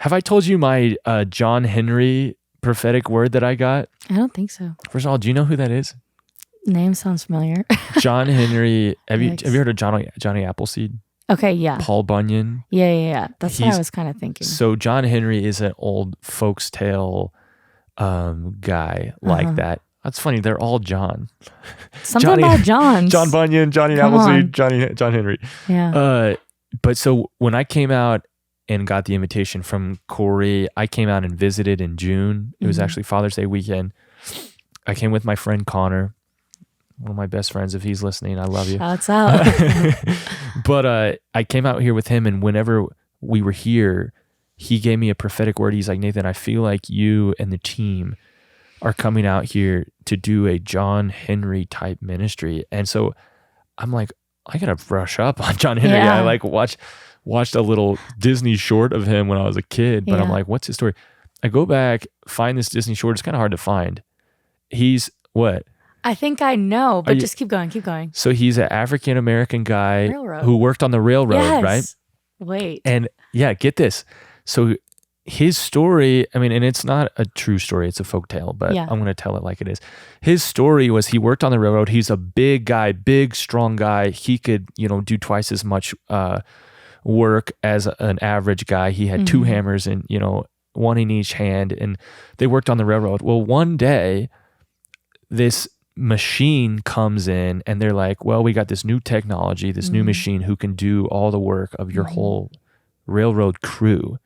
Have I told you my John Henry prophetic word that I got? I don't think so. First of all, do you know who that is? Name sounds familiar. John Henry. Have you Yikes. heard of Johnny Appleseed? Okay, yeah. Paul Bunyan. Yeah. That's what I was kind of thinking. So John Henry is an old folks tale guy like that. That's funny. They're all John. Something about John. John Bunyan, Johnny Appleseed, John Henry. Yeah. But so when I came out and got the invitation from Corey, I came out and visited in June. It was actually Father's Day weekend. I came with my friend Connor, one of my best friends. If he's listening, I love you. Shouts out. But I came out here with him, and whenever we were here, he gave me a prophetic word. He's like, Nathan, I feel like you and the team are coming out here to do a John Henry type ministry. And so I'm like, I gotta brush up on John Henry. Yeah. I like watched a little Disney short of him when I was a kid, but I'm like, what's his story? I go back, find this Disney short. It's kind of hard to find. He's what? I think I know, but just keep going. So he's an African-American guy who worked on the railroad, right? Wait. And yeah, get this. So his story, I mean, and it's not a true story, it's a folktale, but I'm going to tell it like it is. His story was he worked on the railroad. He's a big guy, big, strong guy. He could, do twice as much work as an average guy. He had two hammers and, one in each hand, and they worked on the railroad. Well, one day, this machine comes in and they're like, well, we got this new technology, this new machine who can do all the work of your whole railroad crew.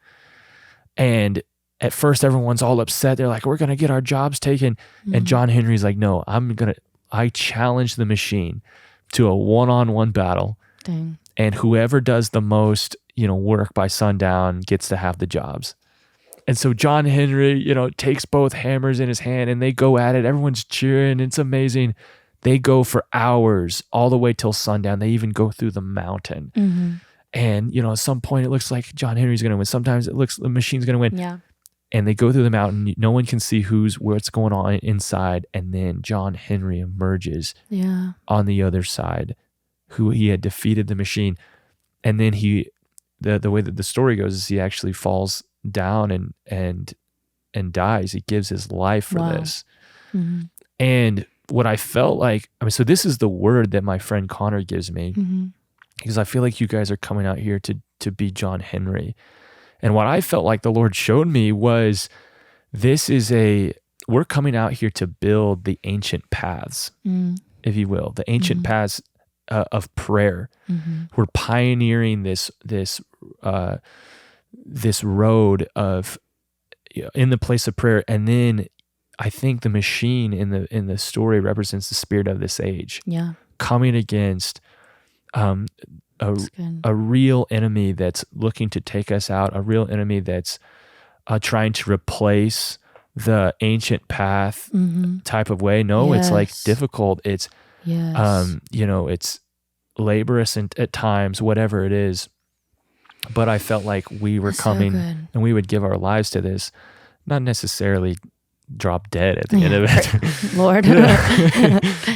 And at first everyone's all upset. They're like, we're going to get our jobs taken. And John Henry's like, no, I challenge the machine to a one-on-one battle. Dang. And whoever does the most, work by sundown gets to have the jobs. And so John Henry, takes both hammers in his hand and they go at it. Everyone's cheering. It's amazing. They go for hours all the way till sundown. They even go through the mountain. And, at some point it looks like John Henry's going to win. Sometimes it looks the machine's going to win. Yeah. And they go through the mountain. No one can see what's going on inside. And then John Henry emerges on the other side, who he had defeated the machine. And then the way that the story goes is he actually falls down and dies. He gives his life for this. And what I felt like, so this is the word that my friend Connor gives me, because I feel like you guys are coming out here to be John Henry. And what I felt like the Lord showed me was we're coming out here to build the ancient paths, if you will, the ancient paths of prayer. We're pioneering this road of in the place of prayer. And then I think the machine in the story represents the spirit of this age, coming against a real enemy that's looking to take us out, a real enemy that's trying to replace the ancient path type of way. No, it's like difficult. It's it's laborious and at times, whatever it is. But I felt like we were coming and we would give our lives to this, not necessarily drop dead at the end of it. Lord,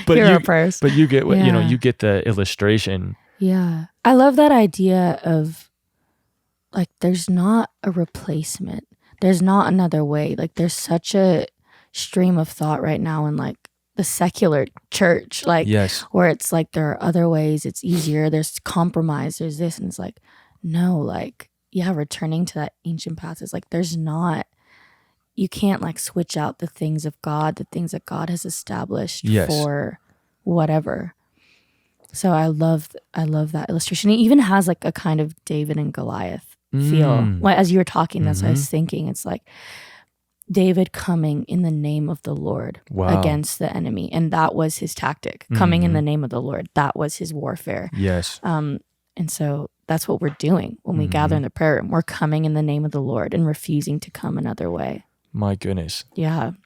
but hear our prayers. But you get what you get the illustration. Yeah, I love that idea of like there's not a replacement. There's not another way. Like there's such a stream of thought right now in like the secular church, like where it's like there are other ways. It's easier. There's compromise. There's this, and it's like no, like returning to that ancient path is like there's not. You can't like switch out the things of God, the things that God has established for whatever. So I love that illustration. It even has like a kind of David and Goliath feel. Like, as you were talking, that's what I was thinking. It's like David coming in the name of the Lord against the enemy. And that was his tactic, coming in the name of the Lord. That was his warfare. Yes. And so that's what we're doing when we gather in the prayer room. We're coming in the name of the Lord and refusing to come another way. My goodness. Yeah.